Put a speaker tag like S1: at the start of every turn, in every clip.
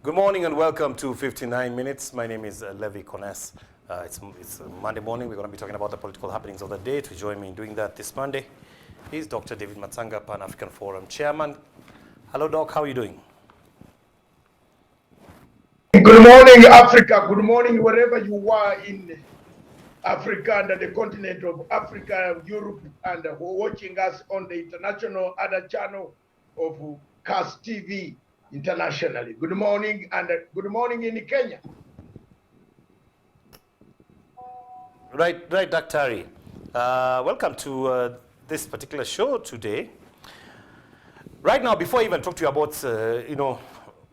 S1: Good morning and welcome to 59 Minutes. My name is Levi Kones. It's Monday morning. We're going to be talking about the political happenings of the day. To join me in doing that this Monday is Dr. David Matsanga-Pan, African Forum Chairman. Hello, Doc. How are you doing?
S2: Good morning, Africa. Good morning, wherever you are in Africa and the continent of Africa, Europe, and watching us on the international other channel of CAS TV internationally. Good morning, and good morning in Kenya.
S1: Right, Dr. Welcome to this particular show today. Right now, before I even talk to you about,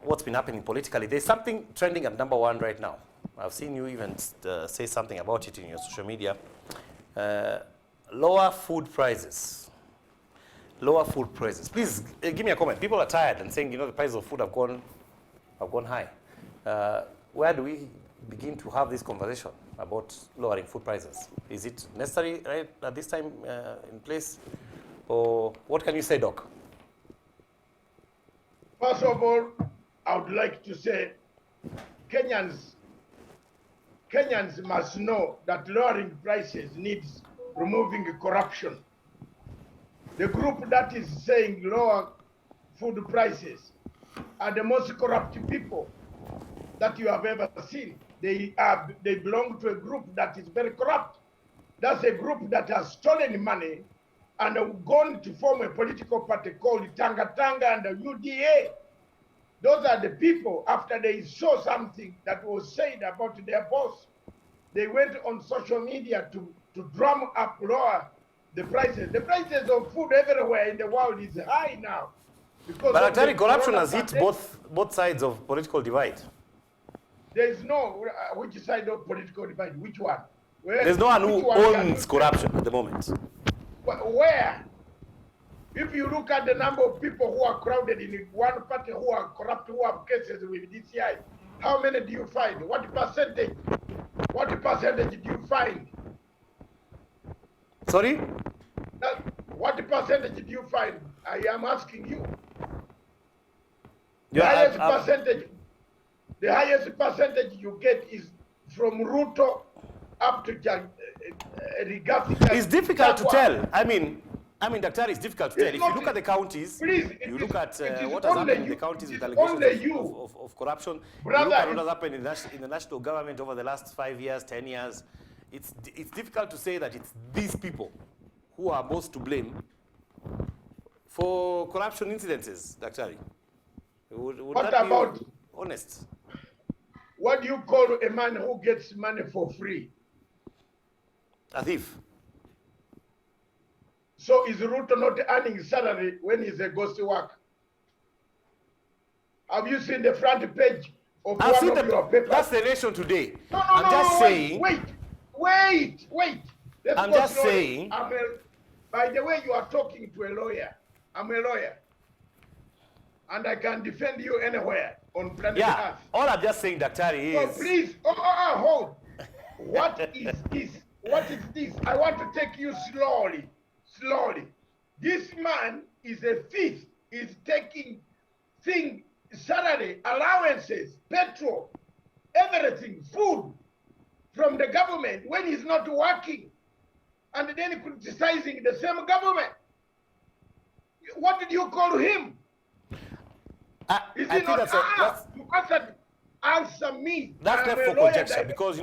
S1: what's been happening politically, there's something trending at #1 right now. I've seen you even say something about it in your social media. Lower food prices. Lower food prices. Please give me a comment. People are tired and saying, the prices of food have gone high. Where do we begin to have this conversation about lowering food prices? Is it necessary right at this time in place? Or what can you say, Doc?
S2: First of all, I would like to say Kenyans must know that lowering prices needs removing corruption. The group that is saying lower food prices are the most corrupt people that you have ever seen. They belong to a group that is very corrupt. That's a group that has stolen money and gone to form a political party called Tanga and the UDA. Those are the people, after they saw something that was said about their boss, they went on social media to drum up lower the prices. The prices of food everywhere in the world is high now.
S1: But actually, corruption has hit both sides of political divide.
S2: There is no, which side of political divide? Which one?
S1: There's no one who owns corruption at the moment.
S2: Where? If you look at the number of people who are crowded in one party who are corrupt, who have cases with DCI, how many do you find? What percentage? What percentage do you find?
S1: Sorry?
S2: What percentage do you find? I am asking you. The highest percentage you get is from Ruto up to Rigathi.
S1: It's difficult to tell. I mean, Dr. It's difficult to tell. If you look at the counties, you look at what has happened in the counties with allegations of corruption, you look at what has happened in the national government over the last 5 years, 10 years, it's difficult to say that it's these people who are most to blame for corruption incidences, Dr.
S2: What about
S1: honest?
S2: What do you call a man who gets money for free?
S1: A thief.
S2: So is Ruto not earning salary when he goes to work? Have you seen the front page of one of your papers?
S1: That's the Nation today.
S2: No,
S1: I'm just saying.
S2: Wait.
S1: I'm just saying.
S2: By the way, you are talking to a lawyer. I'm a lawyer. And I can defend you anywhere on planet Earth.
S1: All I'm just saying, Dr. is...
S2: So please, hold. What is this? What is this? I want to take you slowly. This man is a thief. He's taking salary, allowances, petrol, everything, food from the government when he's not working, and then criticizing the same government. What did you call him?
S1: I think that's
S2: you answer me.
S1: That's left for conjecture because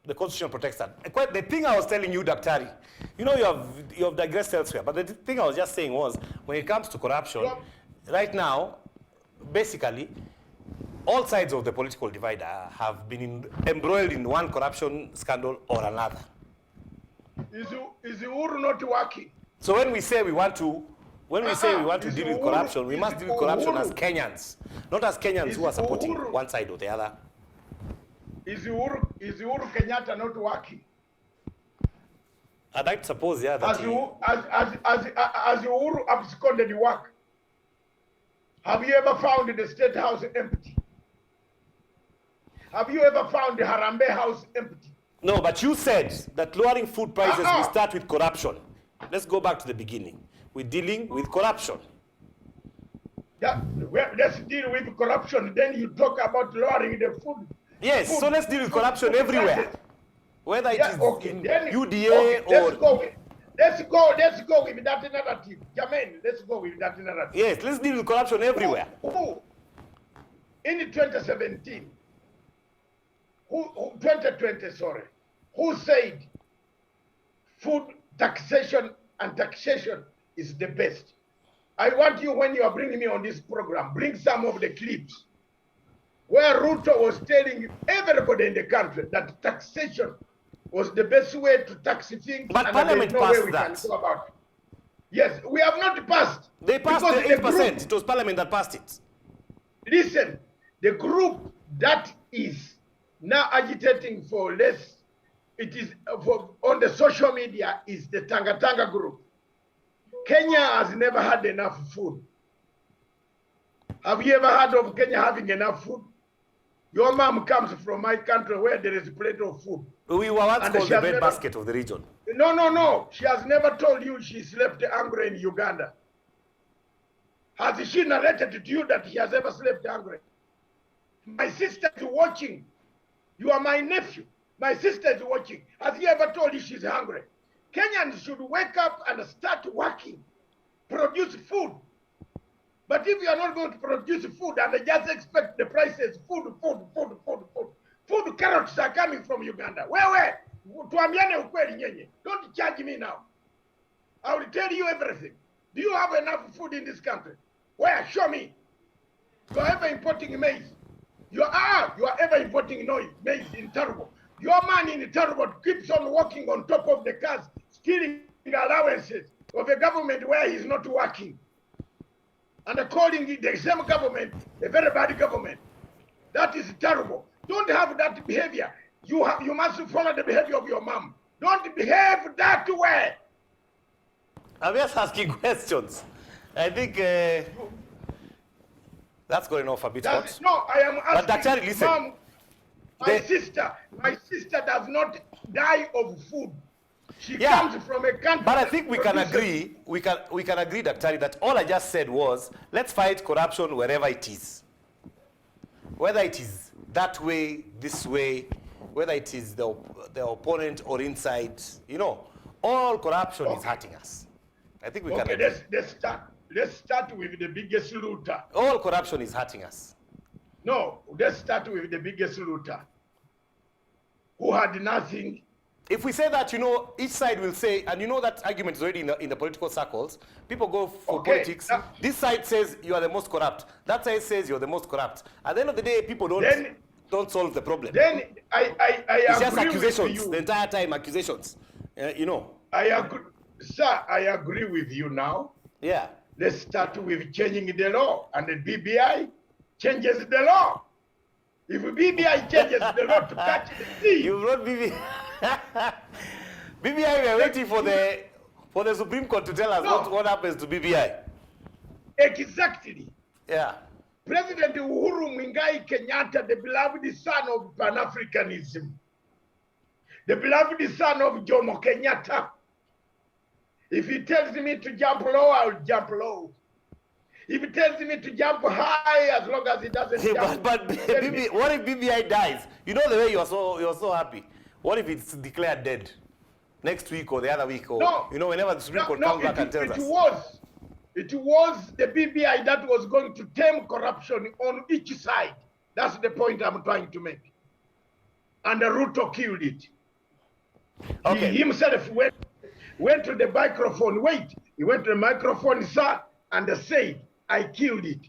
S1: the Constitution protects that. The thing I was telling you, Dr. you have digressed elsewhere, but the thing I was just saying was when it comes to corruption, right now, basically, all sides of the political divide have been embroiled in one corruption scandal or another.
S2: Is Uhuru not working?
S1: So when we say we want to deal with corruption, we must deal with corruption as Kenyans, not as Kenyans who are supporting one side or the other.
S2: Is Uhuru Kenyatta not working?
S1: I'd like to suppose, that
S2: as Uhuru absconded work, have you ever found the State House empty? Have you ever found the Harambee House empty?
S1: No, but you said that lowering food prices will start with corruption. Let's go back to the beginning. We're dealing with corruption.
S2: Let's deal with corruption. Then you talk about lowering the food.
S1: Yes, so let's deal with corruption everywhere.
S2: Prices.
S1: Whether it is in
S2: Then,
S1: UDA or...
S2: Let's go with that narrative. Jermaine, let's go with that narrative.
S1: Yes, let's deal with corruption everywhere.
S2: Who in 2017, 2020, sorry, who said food taxation and taxation is the best? I want you, when you are bringing me on this program, bring some of the clips where Ruto was telling everybody in the country that taxation was the best way to tax things.
S1: But
S2: and
S1: Parliament
S2: no
S1: passed
S2: way
S1: that.
S2: Can go about it. Yes, we have not passed.
S1: They passed the 8%. It was Parliament that passed it.
S2: Listen, the group that is now agitating for less, it is on the social media, is the Tanga group. Kenya has never had enough food. Have you ever heard of Kenya having enough food? Your mom comes from my country where there is plenty of food.
S1: We were once called the breadbasket of the region.
S2: No. She has never told you she slept hungry in Uganda. Has she narrated to you that she has ever slept hungry? My sister is watching. You are my nephew. My sister is watching. Has he ever told you she's hungry? Kenyans should wake up and start working, produce food. But if you are not going to produce food and they just expect the prices, food, carrots are coming from Uganda. Where? Tuambiane ukweli nyenye. Don't charge me now. I will tell you everything. Do you have enough food in this country? Where? Show me. You are ever importing maize. You are ever importing maize in Turbo. Your man in Turbo keeps on working on top of the cars, stealing allowances of a government where he's not working. And calling the same government a very bad government. That is terrible. Don't have that behavior. You must follow the behavior of your mom. Don't behave that way.
S1: I'm just asking questions. I think that's going off a bit hot.
S2: No, I am asking.
S1: But actually, listen.
S2: Mom, my sister does not die of food. She comes from a country.
S1: But I think we can agree, Daktari, that all I just said was, let's fight corruption wherever it is. Whether it is that way, this way, whether it is the opponent or inside, all corruption is hurting us. I think we can agree.
S2: Let's start with the biggest looter.
S1: All corruption is hurting us.
S2: No, let's start with the biggest looter, who had nothing.
S1: If we say that, each side will say, and that argument is already in the political circles, people go for politics. This side says you are the most corrupt. That side says you're the most corrupt. At the end of the day, people don't solve the problem.
S2: Then I
S1: it's just
S2: agree
S1: accusations,
S2: with you.
S1: the entire time accusations.
S2: I agree, sir, I agree with you now.
S1: Yeah.
S2: Let's start with changing the law, and the BBI changes the law. If BBI changes the law to catch the thief.
S1: You brought BBI. BBI, we are waiting for the Supreme Court to tell us what happens to BBI.
S2: Exactly.
S1: Yeah.
S2: President Uhuru Muigai Kenyatta, the beloved son of Pan-Africanism, the beloved son of Jomo Kenyatta. If he tells me to jump low, I'll jump low. If he tells me to jump high, as long as he doesn't jump.
S1: But what if BBI dies? You know the way you're so happy. What if it's declared dead next week or the other week, or whenever the Supreme Court comes back and tells us?
S2: It was the BBI that was going to tame corruption on each side. That's the point I'm trying to make. And Ruto killed it.
S1: Okay.
S2: He himself went to the microphone. He went to the microphone, sir, and said, I killed it.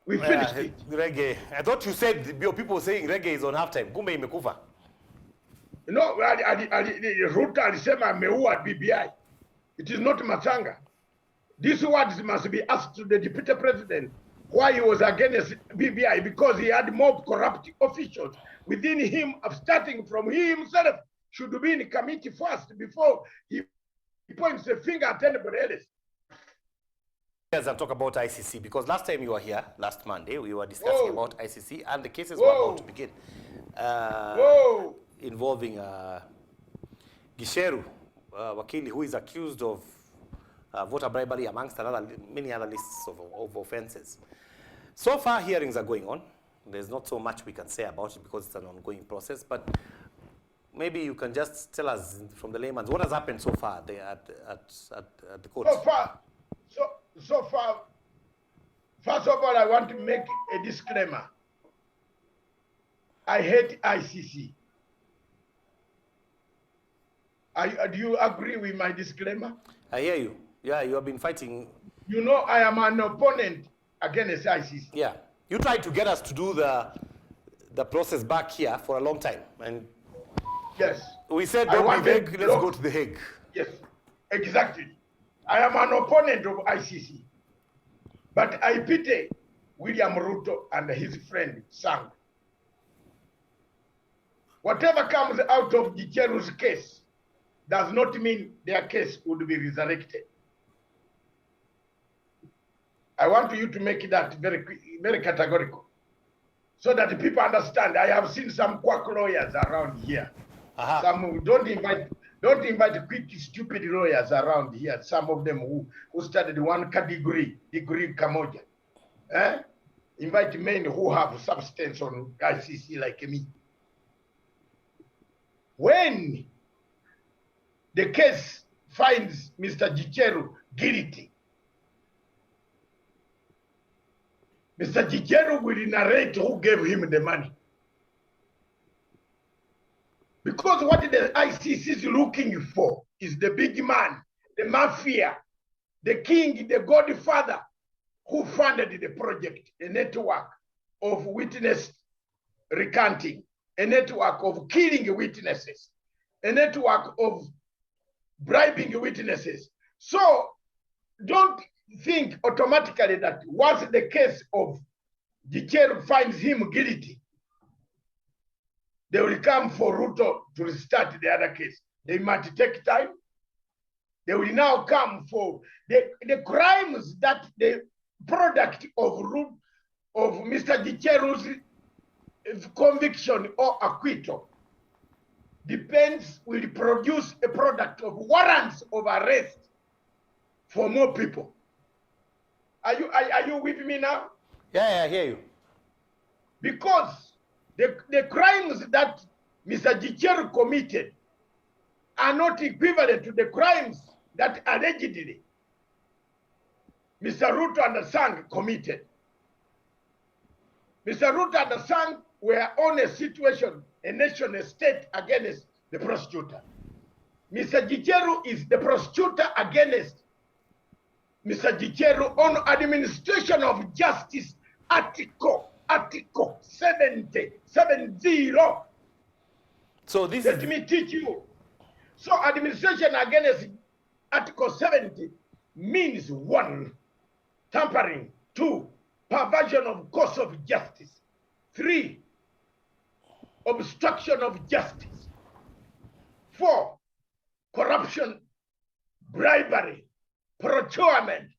S2: We finished it.
S1: Reggae. I thought you said people saying reggae is on halftime. Kumbe imekufa.
S2: No, Ruto alisema ameua BBI. It is not Matsanga. These words must be asked to the deputy president why he was against BBI, because he had more corrupt officials within him, starting from he himself should be in committee first before he points the finger at anybody else.
S1: Yes, I'll talk about ICC, because last time you were here, last Monday, we were discussing about ICC, and the cases were about to begin. Involving Gisheru, Wakili, who is accused of voter bribery, amongst many other lists of offenses. So far, hearings are going on. There's not so much we can say about it because it's an ongoing process, but maybe you can just tell us from the layman's what has happened so far there at the court.
S2: So far, first of all, I want to make a disclaimer. I hate ICC. Do you agree with my disclaimer?
S1: I hear you. Yeah, you have been fighting.
S2: You know, I am an opponent against ICC.
S1: Yeah, you tried to get us to do the process back here for a long time, and
S2: yes,
S1: we said don't be vague. Let's go to the Hague.
S2: Yes, exactly. I am an opponent of ICC, but I pity William Ruto and his friend Sang. Whatever comes out of Gicheru's case does not mean their case would be resurrected. I want you to make that very categorical, so that people understand. I have seen some quack lawyers around here. Some who don't invite quick, stupid lawyers around here. Some of them who studied one degree kamoja. Invite men who have substance on ICC like me. When the case finds Mr. Gicheru guilty, Mr. Gicheru will narrate who gave him the money. Because what the ICC is looking for is the big man, the mafia, the king, the godfather who funded the project, a network of witness recanting, a network of killing witnesses, a network of bribing witnesses. So don't think automatically that once the case of Gicheru finds him guilty, they will come for Ruto to restart the other case. They might take time. They will now come for the crimes that the product of Mr. Gicheru's conviction or acquittal will produce a product of warrants of arrest for more people. Are you with me now?
S1: Yeah, I hear you.
S2: Because the crimes that Mr. Gicheru committed are not equivalent to the crimes that allegedly Mr. Ruto and Sang committed. Mr. Ruto and Sang were on a situation, a nation, a state against the prosecutor. Mr. Gicheru is the prosecutor against Mr. Gicheru on administration of justice article 70.
S1: So this
S2: Let me teach you. So administration against Article 70 means 1, tampering; 2, perversion of course of justice; 3, obstruction of justice; 4, corruption, bribery, procurement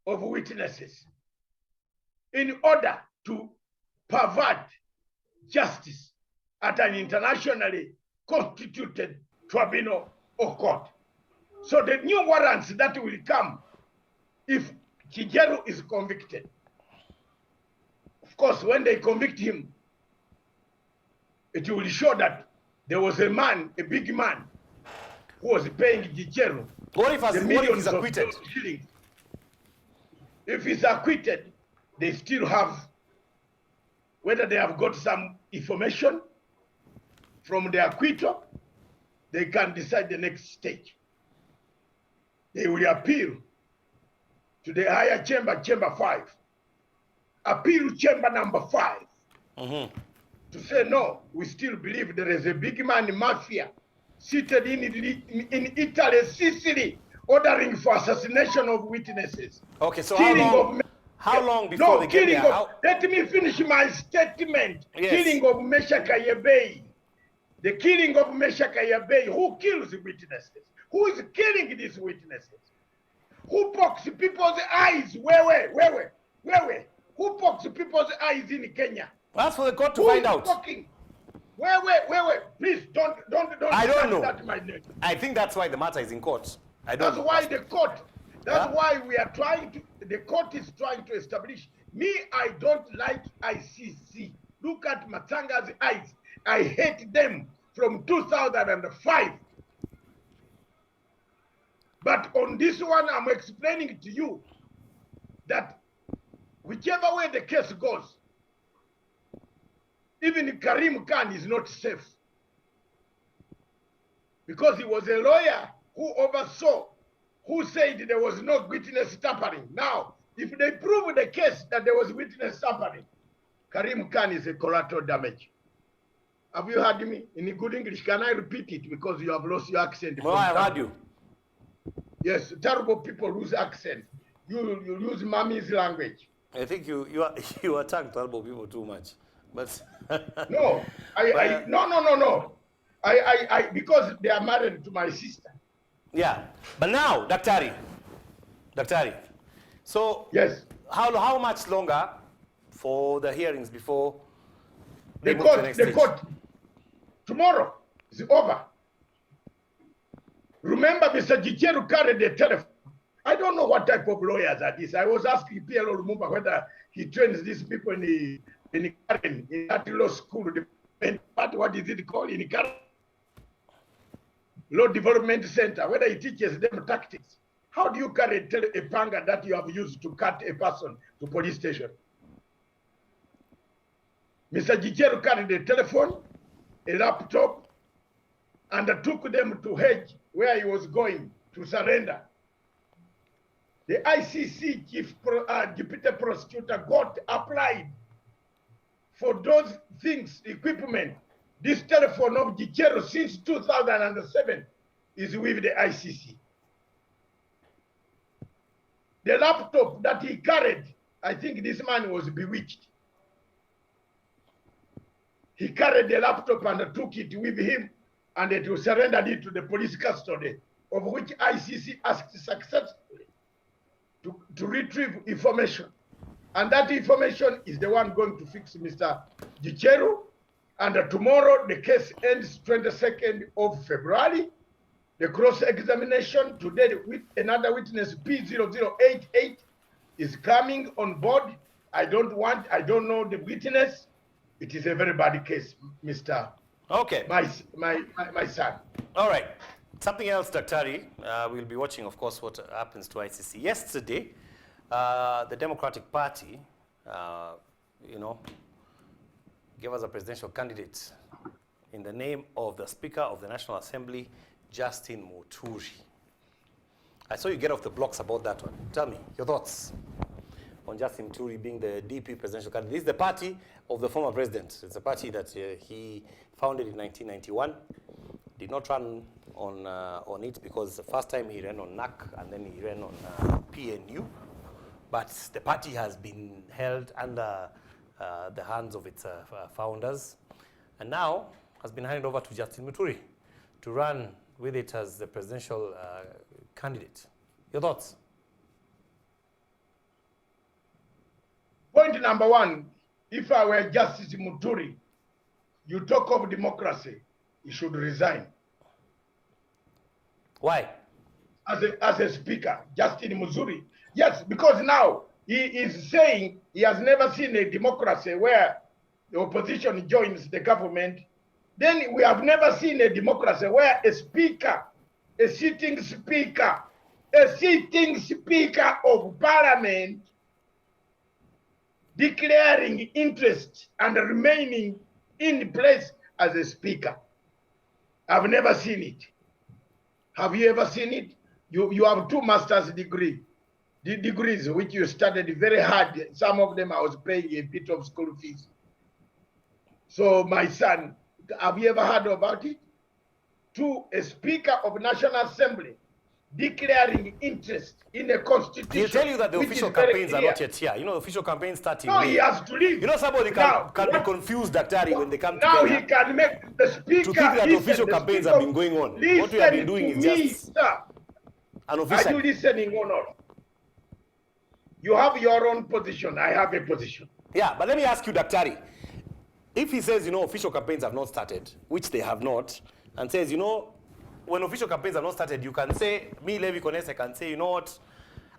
S2: of witnesses in order to pervert justice at an internationally constituted tribunal or court. So the new warrants that will come if Gicheru is convicted, of course, when they convict him, it will show that there was a man, a big man, who was paying Gicheru.
S1: What if he's acquitted?
S2: If he's acquitted, they still have, whether they have got some information from the acquittal, they can decide the next stage. They will appeal to the higher chamber, chamber 5. Appeal chamber number 5 to say, no, we still believe there is a big man mafia seated in Italy, Sicily, ordering for assassination of witnesses.
S1: Okay, so how long before they get there?
S2: Let me finish my statement.
S1: Yes.
S2: Killing of Mesha Kayebei. The killing of Mesha Kayebei. Who kills witnesses? Who is killing these witnesses? Who pokes people's eyes? Where? Who pokes people's eyes in Kenya?
S1: That's for the court to find out.
S2: Poking? Where? Please don't.
S1: I don't know.
S2: That my name.
S1: I think that's why the matter is in court. I don't know.
S2: That's why the court, that's
S1: Yeah?
S2: why we are trying to, the court is trying to establish. Me, I don't like ICC. Look at Matsanga's eyes. I hate them from 2005. But on this one, I'm explaining to you that whichever way the case goes, even Karim Khan is not safe. Because he was a lawyer who oversaw, who said there was no witness tampering. Now, if they prove the case that there was witness tampering, Karim Khan is a collateral damage. Have you heard me in good English? Can I repeat it because you have lost your accent?
S1: No, I heard you.
S2: Yes, terrible people lose accent. You lose mommy's language.
S1: I think you attack terrible people too much. But
S2: No, no. I because they are married to my sister.
S1: yeah. But now, Daktari. So
S2: Yes.
S1: how much longer for the hearings before they
S2: The
S1: move to
S2: court,
S1: next
S2: the
S1: stage?
S2: court, tomorrow is over. Remember, Mr. Gicheru carried the telephone. I don't know what type of lawyers are these. I was asking PLO Lumumba whether he trains these people in Karen, in that law school, what is it called, in Karen Law Development Center, whether he teaches them tactics. How do you carry a panga that you have used to cut a person to police station? Mr. Gicheru carried a telephone, a laptop, and took them to Hedge, where he was going to surrender. The ICC deputy prosecutor got applied for those things, equipment. This telephone of Gicheru since 2007 is with the ICC. The laptop that he carried, I think this man was bewitched. He carried the laptop and took it with him, and it was surrendered it to the police custody, of which ICC asked successfully to retrieve information. And that information is the one going to fix Mr. Gicheru. And tomorrow the case ends 22nd of February. The cross-examination today with another witness, P0088, is coming on board. I don't know the witness. It is a very bad case, Mr.
S1: Okay.
S2: My son.
S1: All right. Something else, Daktari. We'll be watching, of course, what happens to ICC. Yesterday, the Democratic Party, gave us a presidential candidate in the name of the Speaker of the National Assembly, Justin Muturi. I saw you get off the blocks about that one. Tell me your thoughts on Justin Muturi being the DP presidential candidate. This is the party of the former president. It's a party that he founded in 1991. Did not run on it because the first time he ran on NAC and then he ran on PNU. But the party has been held under the hands of its founders, and now has been handed over to Justin Muturi to run with it as the presidential candidate. Your thoughts?
S2: Point number one, if I were Justice Muturi, you talk of democracy, he should resign.
S1: Why?
S2: As a speaker, Justin Muturi. Yes, because now he is saying he has never seen a democracy where the opposition joins the government. Then we have never seen a democracy where a speaker, a sitting speaker of parliament declaring interest and remaining in place as a speaker. I've never seen it. Have you ever seen it? You have 2 master's degrees which you studied very hard. Some of them I was paying a bit of school fees. So my son, have you ever heard about it? To a speaker of National Assembly declaring interest in a constitution.
S1: He'll tell you that the official campaigns are not yet here. You know, the official campaigns start in
S2: No,
S1: May.
S2: he has to leave.
S1: You know, somebody can be confused, Daktari, when they come
S2: Now
S1: together.
S2: he can make the speaker.
S1: To think that
S2: listen,
S1: official
S2: the
S1: campaigns
S2: speaker-
S1: have been going on.
S2: Listen
S1: What we have been doing
S2: to
S1: is
S2: me,
S1: just
S2: sir. Are you
S1: unofficial.
S2: listening or not? You have your own position. I have a position.
S1: Yeah, but let me ask you, Daktari. If he says, official campaigns have not started, which they have not, and says, when official campaigns have not started, you can say, me, Levi Konese, can say, you know what,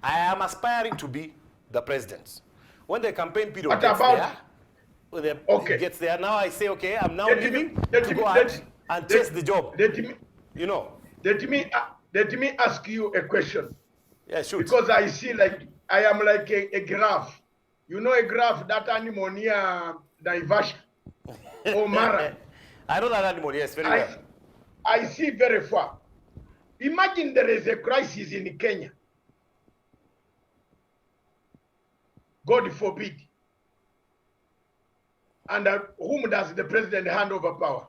S1: I am aspiring to be the president. When the campaign period gets there, when it gets there, now I say, okay, I'm now leaving to go out and chase the job. You know.
S2: Let me ask you a question.
S1: Yeah, shoot.
S2: Because I see I am like a graph. You know a graph, that animal near Naivasha or Mara.
S1: I know that animal, yes, very well.
S2: I see very far. Imagine there is a crisis in Kenya. God forbid. And whom does the president hand over power?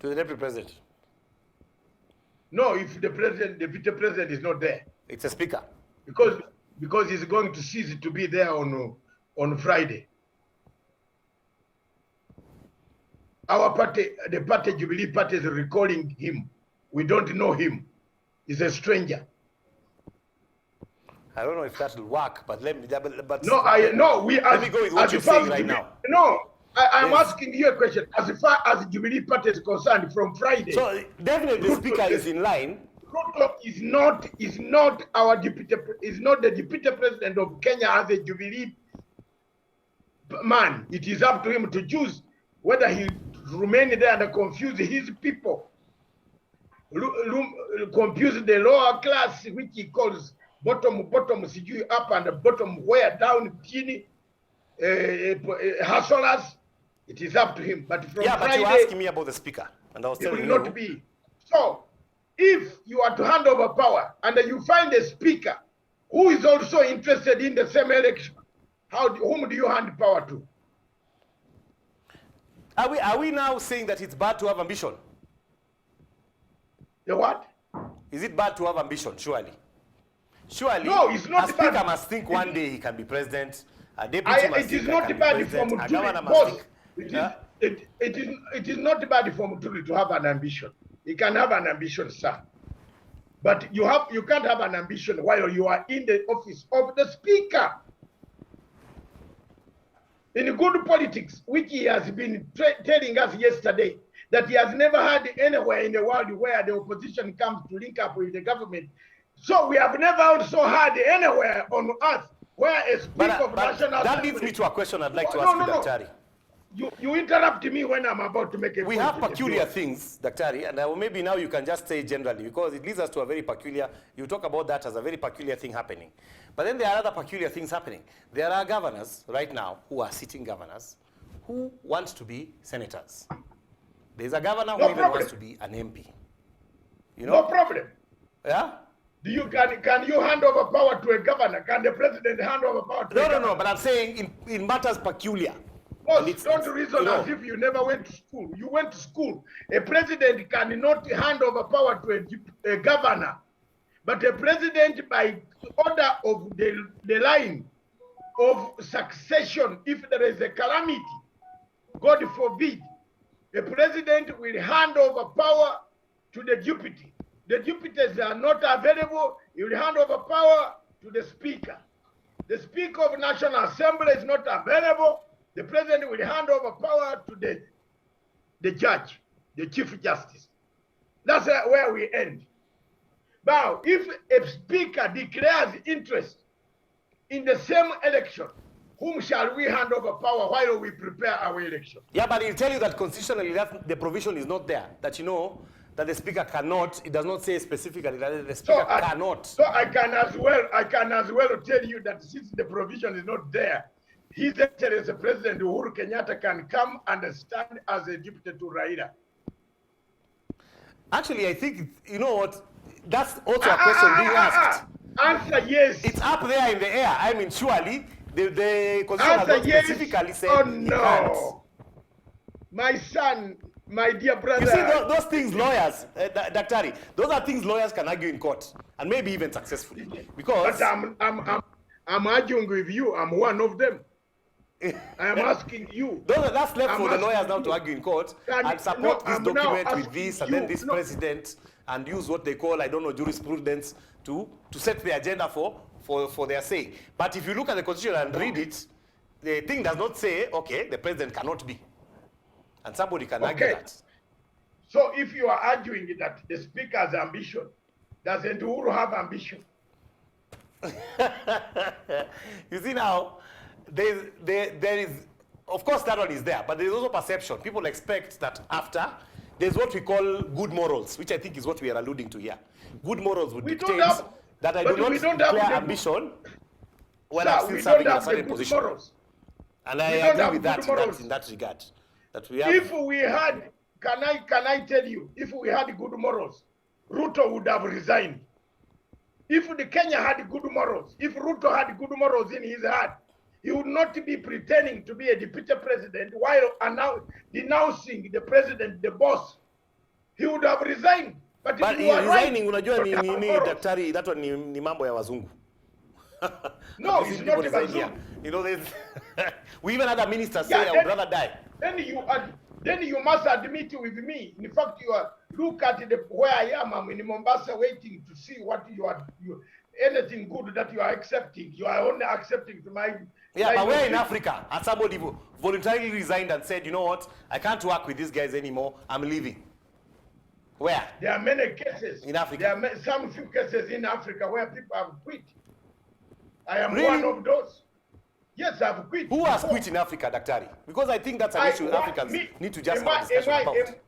S1: To the deputy president.
S2: No, if the deputy president is not there.
S1: It's a speaker.
S2: Because he's going to cease to be there on Friday. Our party, the party Jubilee Party, is recalling him. We don't know him. He's a stranger.
S1: I don't know if that will work, but let me. But
S2: no, let
S1: me go with what you're saying right now.
S2: No, I'm asking you a question. As far as the Jubilee Party is concerned, from Friday.
S1: So definitely the speaker is in line.
S2: Is not our deputy. Is not the deputy president of Kenya as a Jubilee man. It is up to him to choose whether he remain there and confuse his people, confuse the lower class, which he calls bottom, sijui up and bottom, where down, teeny, hustlers. It is up to him. But from Friday,
S1: but you were asking me about the speaker, and I was telling you.
S2: It will not be. So, if you are to hand over power and you find a speaker who is also interested in the same election, whom do you hand power to?
S1: Are we now saying that it's bad to have ambition?
S2: The what?
S1: Is it bad to have ambition? Surely.
S2: No, it's not
S1: a speaker bad. Must think one day he can be president. A deputy must
S2: it is not bad for Mutuli. It is not bad for Mutuli to have an ambition. He can have an ambition, sir. But you can't have an ambition while you are in the office of the speaker. In good politics, which he has been telling us yesterday, that he has never had anywhere in the world where the opposition comes to link up with the government. So we have never also had anywhere on earth where a speaker of national
S1: that leads me to a question I'd like to ask you, Daktari.
S2: You interrupt me when I'm about to make a point.
S1: We have peculiar things, Daktari, and maybe now you can just say generally, because it leads us to a very peculiar, you talk about that as a very peculiar thing happening. But then there are other peculiar things happening. There are governors right now who are sitting governors who want to be senators. There's a governor who even wants to be an MP. You know?
S2: No problem.
S1: Yeah?
S2: Can you hand over power to a governor? Can the president hand over power to a governor?
S1: No, but I'm saying in matters peculiar.
S2: Don't reason as if you never went to school. You went to school. A president cannot hand over power to a governor. But a president, by order of the line of succession, if there is a calamity, God forbid, the president will hand over power to the deputy. The deputies are not available, he will hand over power to the speaker. The speaker of National Assembly is not available, the president will hand over power to the judge, the chief justice. That's where we end. Now, if a speaker declares interest in the same election, whom shall we hand over power while we prepare our election?
S1: Yeah, but he'll tell you that constitutionally the provision is not there. That that the speaker cannot, it does not say specifically that the speaker cannot.
S2: So I can as well tell you that since the provision is not there, His Excellency President Uhuru Kenyatta can come and stand as a deputy to Raila.
S1: Actually, I think, you know what, that's also a question being asked.
S2: Answer yes.
S1: It's up there in the air. I mean, surely, the constitution has not specifically said he can't.
S2: My son, my dear brother.
S1: You see, those things lawyers, Daktari, those are things lawyers can argue in court, and maybe even successfully. Because...
S2: But I'm arguing with you. I'm one of them. I am asking you.
S1: That's left for the lawyers now to argue in court and support this document with this and then this president and use what they call, I don't know, jurisprudence to set the agenda for their say. But if you look at the constitution and read it, the thing does not say, okay, the president cannot be. And somebody can argue that.
S2: So if you are arguing that the speaker has ambition, doesn't Uhuru have ambition?
S1: You see now, there is, of course that one is there, but there is also perception. People expect that after, there's what we call good morals, which I think is what we are alluding to here. Good morals would dictate that I do not declare ambition when I'm still serving in a certain position.
S2: Morals.
S1: And I agree with that in that regard. That we have,
S2: if we had, can I tell you, if we had good morals, Ruto would have resigned. If the Kenya had good morals, if Ruto had good morals in his heart, he would not be pretending to be a deputy president while denouncing the president, the boss. He would have resigned. But
S1: resigning, unajua ni daktari, that one ni mambo ya wazungu.
S2: No, it's not about
S1: here. You know, we even had a minister say, I would rather die.
S2: Then you must admit with me. In fact, look at where I am. I'm in Mombasa waiting to see what anything good that you are accepting. You are only accepting to my...
S1: Yeah, but we're in Africa, and somebody voluntarily resigned and said, you know what, I can't work with these guys anymore, I'm leaving. Where?
S2: There are many cases.
S1: In Africa?
S2: There are some few cases in Africa where people have quit. I am one of those. Yes, I've quit.
S1: Who has quit in Africa, Daktari? Because I think that's an issue Africans need to just have a discussion about.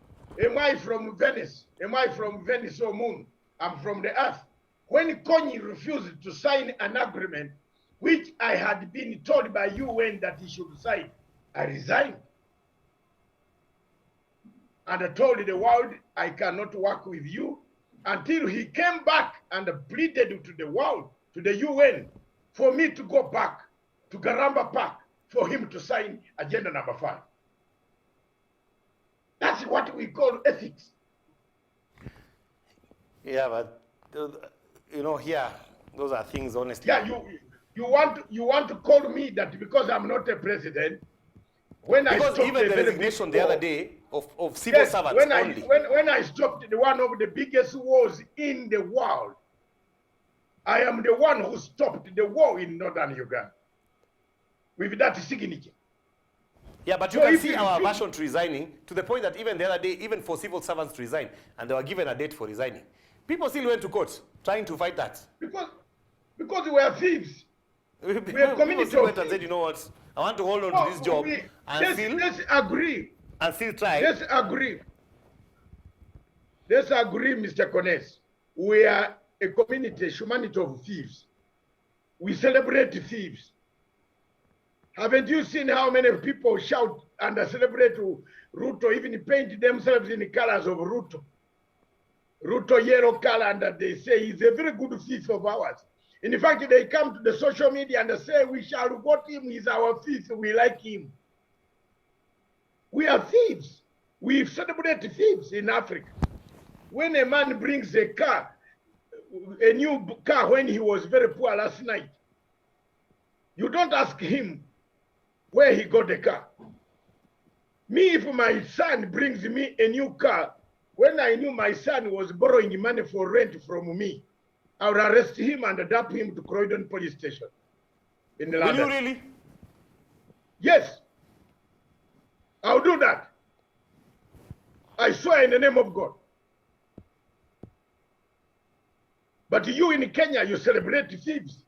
S2: Am I from Venice? Am I from Venice or Moon? I'm from the earth. When Konyi refused to sign an agreement, which I had been told by UN that he should sign, I resigned. And I told the world, I cannot work with you, until he came back and pleaded to the world, to the UN, for me to go back to Garamba Park for him to sign agenda number 5. That's what we call ethics.
S1: Yeah, but you know, here, those are things, honestly.
S2: Yeah, you want to call me that because I'm not a president.
S1: Because even the resignation the other day of civil servants only.
S2: When I stopped one of the biggest wars in the world, I am the one who stopped the war in northern Uganda with that signature.
S1: Yeah, but you can see our aversion to resigning to the point that even the other day, even for civil servants to resign, and they were given a date for resigning, people still went to court trying to fight that.
S2: Because we are thieves. We are community
S1: people went and said, you know what, I want to hold on to this job
S2: let's agree.
S1: And still try.
S2: Let's agree. Let's agree, Mr. Kones. We are a community, humanity of thieves. We celebrate thieves. Haven't you seen how many people shout and celebrate Ruto, even paint themselves in the colors of Ruto? Ruto yellow color, and they say he's a very good thief of ours. In fact, they come to the social media and they say, we shall vote him, he's our thief, we like him. We are thieves. We celebrate thieves in Africa. When a man brings a car, a new car when he was very poor last night, you don't ask him where he got the car. Me, if my son brings me a new car, when I knew my son was borrowing money for rent from me, I would arrest him and adapt him to Croydon police station in London.
S1: Will you really?
S2: Yes. I'll do that. I swear in the name of God. But you in Kenya, you celebrate thieves.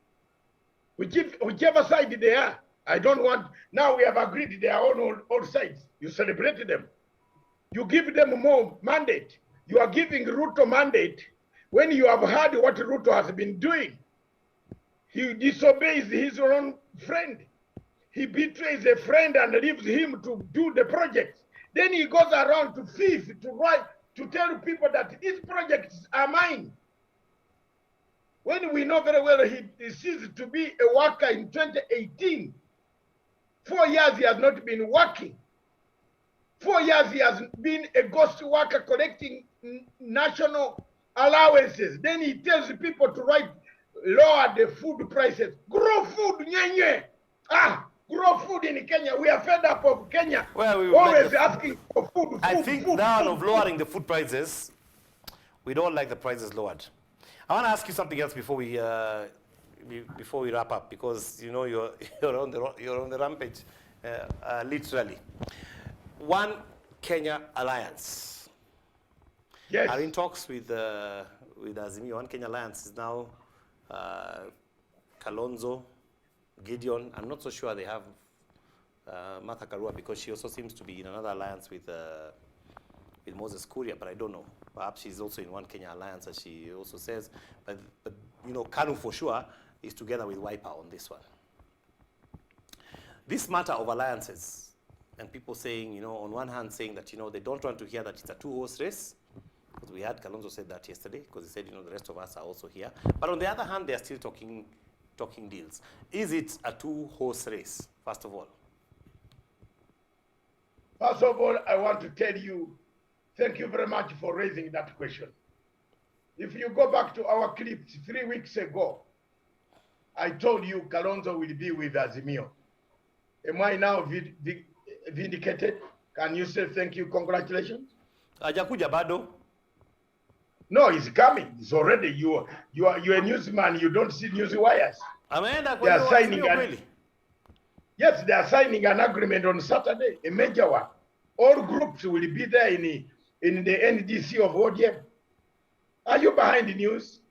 S2: Whichever side they are. I don't want, now we have agreed they are on all sides. You celebrate them. You give them more mandate. You are giving Ruto mandate when you have heard what Ruto has been doing. He disobeys his own friend. He betrays a friend and leaves him to do the project. Then he goes around to thief, to write, to tell people that these projects are mine. When we know very well he ceased to be a worker in 2018. 4 years he has not been working. 4 years he has been a ghost worker collecting national allowances. Then he tells people to lower the food prices. Grow food, nyenye. Grow food in Kenya. We are fed up of Kenya.
S1: Well,
S2: always asking for food.
S1: I think now of lowering the food prices, we don't like the prices lowered. I want to ask you something else before we wrap up, because you know you're on the rampage, literally. One Kenya alliance.
S2: Yes.
S1: are in talks with Azimio. One Kenya Alliance is now Kalonzo, Gideon. I'm not so sure they have Martha Karua, because she also seems to be in another alliance with Moses Kuria, but I don't know. Perhaps she's also in One Kenya Alliance, as she also says. But you know, Kanu for sure is together with Wiper on this one. This matter of alliances, and people saying, you know, on one hand saying that, you know, they don't want to hear that it's a two-horse race, because we had Kalonzo said that yesterday, because he said, you know, the rest of us are also here. But on the other hand, they are still talking deals. Is it a two-horse race, first of all?
S2: First of all, I want to tell you, thank you very much for raising that question. If you go back to our clips 3 weeks ago, I told you Kalonzo will be with Azimio. Am I now vindicated? Can you say thank you, congratulations?
S1: Hajakuja bado.
S2: No, he's coming. It's already you're a newsman. You don't see news wires.
S1: Ameenda
S2: They are
S1: kwa
S2: signing
S1: Azimio kweli?
S2: Yes, they are signing an agreement on Saturday, a major one. All groups will be there in the NDC of ODM. Are you behind the news?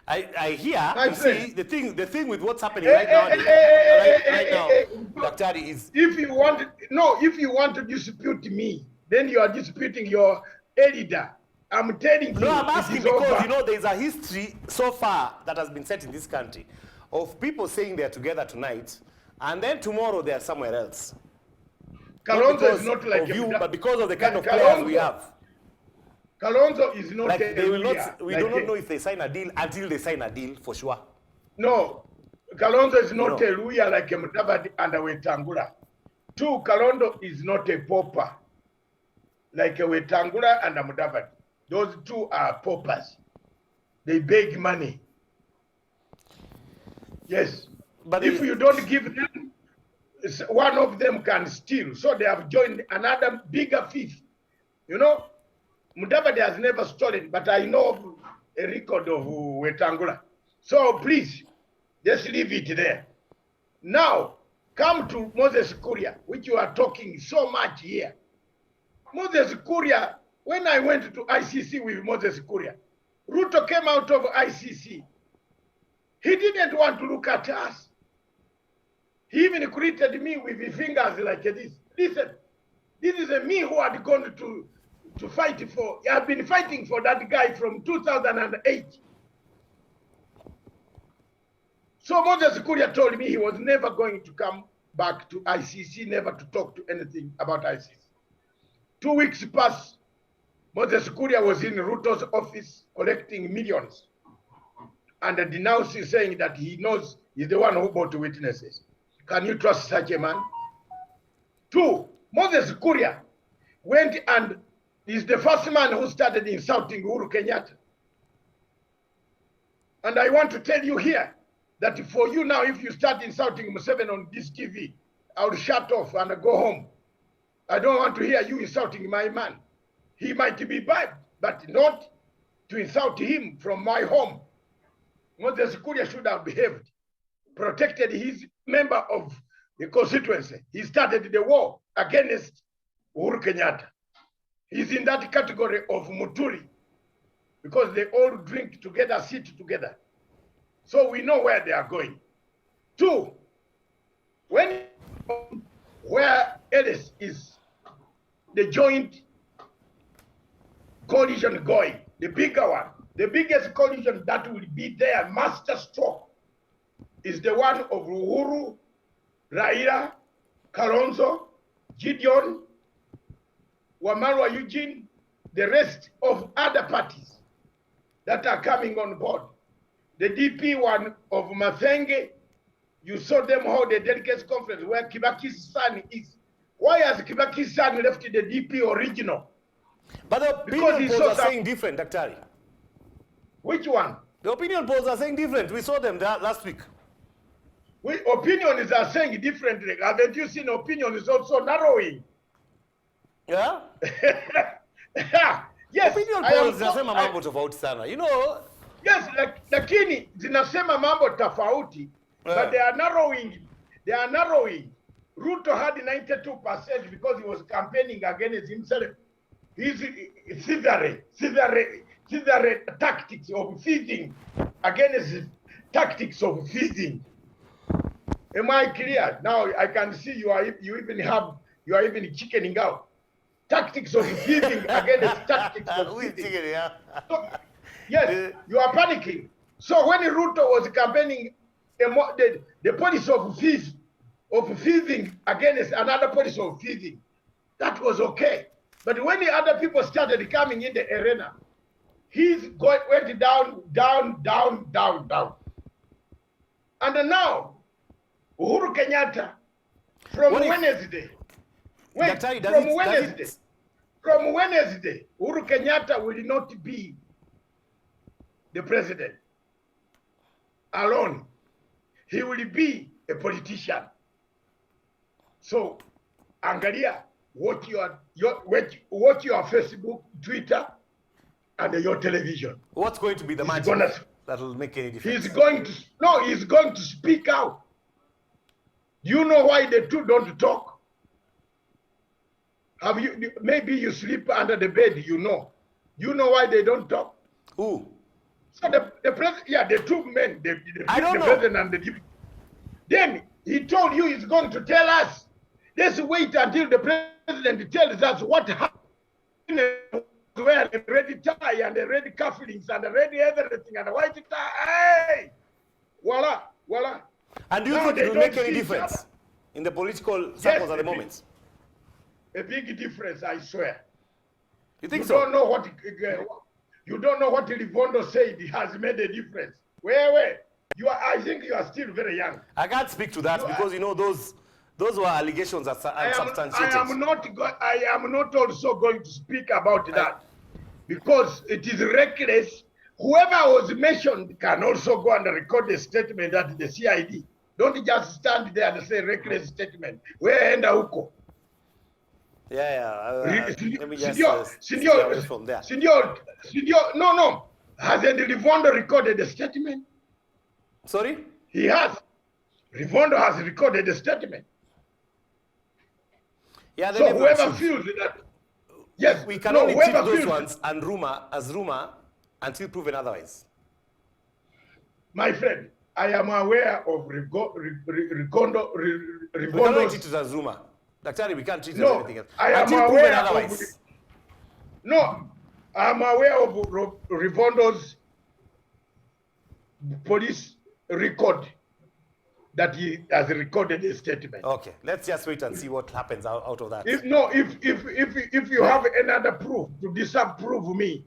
S1: I hear,
S2: My
S1: you
S2: friend.
S1: see, the thing with what's happening right now, right now, Daktari, is...
S2: If you want to dispute me, then you are disputing your elder. I'm telling you,
S1: No, I'm
S2: it
S1: asking
S2: is
S1: because,
S2: over.
S1: you know, there's a history so far that has been set in this country of people saying they're together tonight, and then tomorrow they're somewhere else.
S2: Kalonzo is not like
S1: of you, but because of the kind of
S2: Kalonzo,
S1: players we have.
S2: Kalonzo is not
S1: Like,
S2: a
S1: they will
S2: leader,
S1: not, we
S2: like
S1: do not know if they sign a deal until they sign a deal, for sure.
S2: No, Kalonzo is not
S1: No.
S2: a lawyer like a Mudavadi and a Wetangula. Two, Kalonzo is not a pauper like a Wetangula and a Mudavadi. Those two are paupers. They beg money. Yes.
S1: But
S2: if you don't give them, one of them can steal. So they have joined another bigger thief. You know, Mudavadi has never stolen, but I know of a record of Wetangula. So please, just leave it there. Now, come to Moses Kuria, which you are talking so much here. Moses Kuria, when I went to ICC with Moses Kuria, Ruto came out of ICC. He didn't want to look at us. He even greeted me with his fingers like this. Listen, this is me who had gone to fight for. I've been fighting for that guy from 2008. So Moses Kuria told me he was never going to come back to ICC, never to talk to anything about ICC. 2 weeks passed. Moses Kuria was in Ruto's office collecting millions and denouncing, saying that he knows he's the one who brought witnesses. Can you trust such a man? 2, Moses Kuria went and is the first man who started insulting Uhuru Kenyatta. And I want to tell you here that for you now, if you start insulting Museveni on this TV, I'll shut off and go home. I don't want to hear you insulting my man. He might be bad, but not to insult him from my home. Moses Kuria should have behaved, protected his member of the constituency. He started the war against Uhuru Kenyatta. He's in that category of Muturi because they all drink together, sit together. So we know where they are going. 2, where Ellis is the joint coalition going, the bigger one, the biggest coalition that will be there, master stroke, is the one of Uhuru, Raila, Kalonzo, Gideon, Wamarwa Eugene, the rest of other parties that are coming on board. The DP one of Matsanga, you saw them hold a delegates conference where Kibaki's son is. Why has Kibaki's son left the DP original?
S1: But the opinion polls are saying different, Daktari.
S2: Which one?
S1: The opinion polls are saying different. We saw them last week.
S2: Opinions are saying differently. Haven't you seen opinions also narrowing?
S1: Yeah?
S2: Yes.
S1: Opinion polls zinasema mambo tofauti sana. You know.
S2: Yes, lakini zinasema mambo tofauti, but they are narrowing. They are narrowing. Ruto had 92% because he was campaigning against himself. his Caesar tactics of feeding against tactics of feeding. Am I clear? Now I can see you are even chickening out. Tactics of feeding against tactics of feeding. So, yes, you are panicking. So when Ruto was campaigning the policy of feeding against another policy of feeding, that was okay. But when the other people started coming in the arena, went down, down, down, down, down. And now, Uhuru Kenyatta, from Wednesday, Uhuru Kenyatta will not be the president alone. He will be a politician. So, angalia, watch your Facebook, Twitter, and your television.
S1: What's going to be the magic that will make any difference?
S2: He's going to speak out. Do you know why the two don't talk? Maybe you sleep under the bed, you know. You know why they don't talk?
S1: Who?
S2: So the president, the two men, the president and the deputy. Then he told you he's going to tell us. Let's wait until the president tells us what happened. Wear the red tie and the red cufflinks and the red everything and the white tie. Hey! Voila, voila.
S1: And do you think it will make any difference in the political circles at the moment?
S2: A big difference, I swear.
S1: You think so?
S2: You don't know what Livondo said has made a difference. Where? I think you are still very young.
S1: I can't speak to that because you know those were allegations that are unsubstantiated.
S2: I am not also going to speak about that because it is reckless. Whoever was mentioned can also go and record a statement at the CID. Don't just stand there and say reckless statement. Where enda huko?
S1: Let me just stay away from there.
S2: No. Hasn't Livondo recorded a statement?
S1: Sorry?
S2: He has. Livondo has recorded a statement.
S1: Yeah,
S2: so whoever feels that, yes,
S1: we can only treat those ones and as rumor until proven otherwise.
S2: My friend, I am aware of
S1: We cannot treat it as rumor. Daktari, we can't treat it as anything else. Until proven otherwise.
S2: I am aware of Rivondo's police record that he has recorded a statement.
S1: Okay, let's just wait and see what happens out of that.
S2: If you have another proof to disapprove me,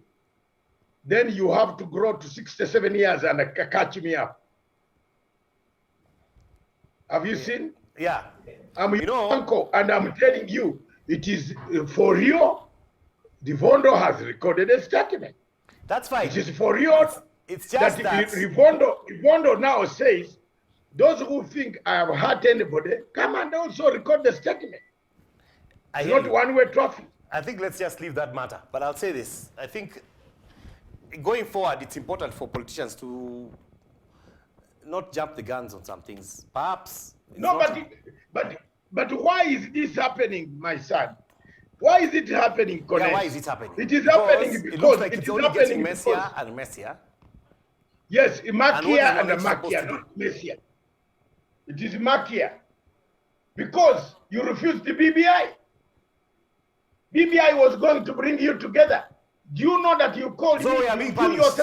S2: then you have to grow to 67 years and catch me up. Have you seen?
S1: Yeah.
S2: I'm your uncle, and I'm telling you, it is for real. Livondo has recorded a statement.
S1: That's fine.
S2: It is for real.
S1: It's just that
S2: Livondo now says, those who think I have hurt anybody, come and also record the statement. It's not one-way traffic.
S1: I think let's just leave that matter. But I'll say this. I think going forward, it's important for politicians to not jump the guns on some things. Perhaps.
S2: But why is this happening, my son? Why is it happening, Connect?
S1: Yeah, why is it happening?
S2: It is happening because
S1: it looks like it's only getting messier and messier.
S2: Yes, Makia and Makia, not messier. It is Makia. Because you refused the BBI. BBI was going to bring you together. Do you know that you called
S1: me?
S2: So
S1: we are being punished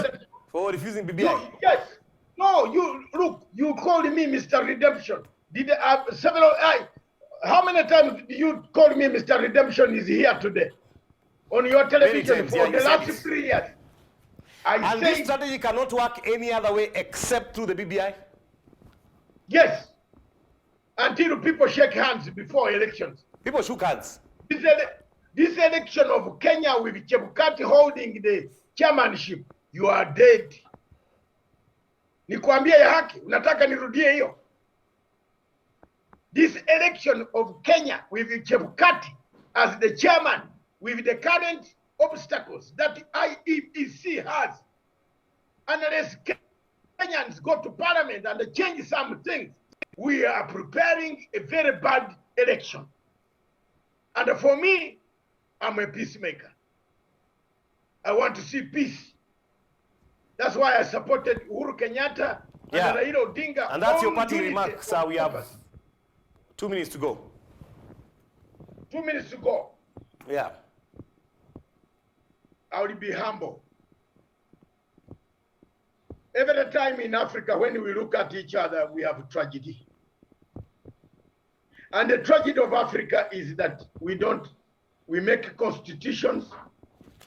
S1: for refusing BBI.
S2: No, yes. No, you called me Mr. Redemption. How many times do you call me Mr. Redemption is here today? On your television for the last 3 years.
S1: And this strategy cannot work any other way except through the BBI?
S2: Yes. Until people shake hands before elections.
S1: People shook hands.
S2: This election of Kenya with Chebukati holding the chairmanship, you are dead. Nikwambie ya haki, unataka nirudie hiyo? This election of Kenya with Chebukati as the chairman with the current obstacles that IEBC has, unless Kenyans go to parliament and change some things, we are preparing a very bad election. And for me, I'm a peacemaker. I want to see peace. That's why I supported Uhuru Kenyatta
S1: Yeah.
S2: and Raila Odinga.
S1: And that's your
S2: on
S1: party
S2: unity
S1: remark,
S2: of
S1: sir. We have
S2: purpose.
S1: 2 minutes to go.
S2: 2 minutes to go.
S1: Yeah.
S2: I will be humble. Every time in Africa, when we look at each other, we have tragedy. And the tragedy of Africa is that we make constitutions,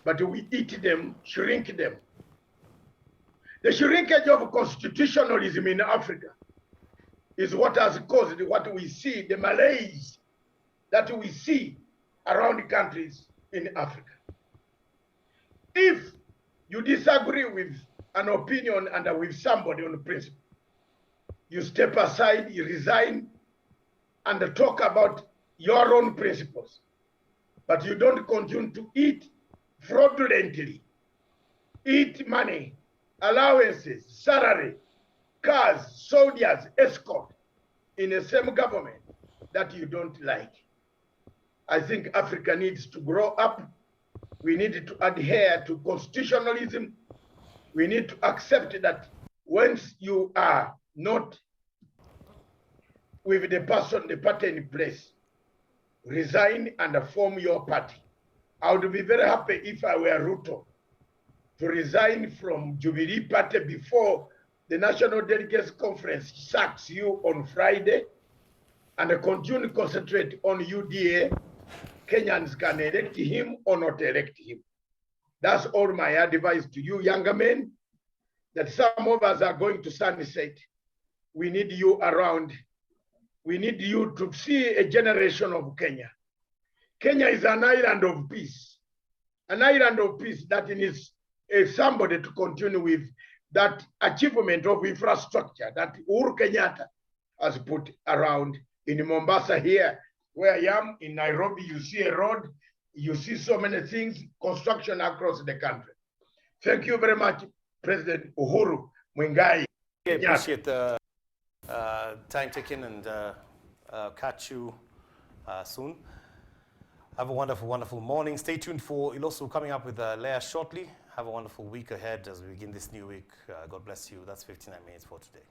S2: but we eat them, shrink them. The shrinkage of constitutionalism in Africa is what has caused what we see, the malaise that we see around countries in Africa. If you disagree with an opinion and with somebody on principle, you step aside, you resign, and talk about your own principles. But you don't continue to eat fraudulently, eat money, allowances, salary, cars, soldiers, escort in the same government that you don't like. I think Africa needs to grow up. We need to adhere to constitutionalism. We need to accept that once you are not with the party in place, resign and form your party. I would be very happy if I were Ruto to resign from Jubilee Party before the National Delegates Conference sacks you on Friday and continue to concentrate on UDA. Kenyans can elect him or not elect him. That's all my advice to you, younger men, that some of us are going to sunset. We need you around. We need you to see a generation of Kenya. Kenya is an island of peace. An island of peace that needs somebody to continue with that achievement of infrastructure that Uhuru Kenyatta has put around in Mombasa here, where I am, in Nairobi, you see a road, you see so many things, construction across the country. Thank you very much, President Uhuru Muigai.
S1: I appreciate the time taken and catch you soon. Have a wonderful, wonderful morning. Stay tuned for Ilosu coming up with Leah shortly. Have a wonderful week ahead as we begin this new week. God bless you. That's 59 minutes for today.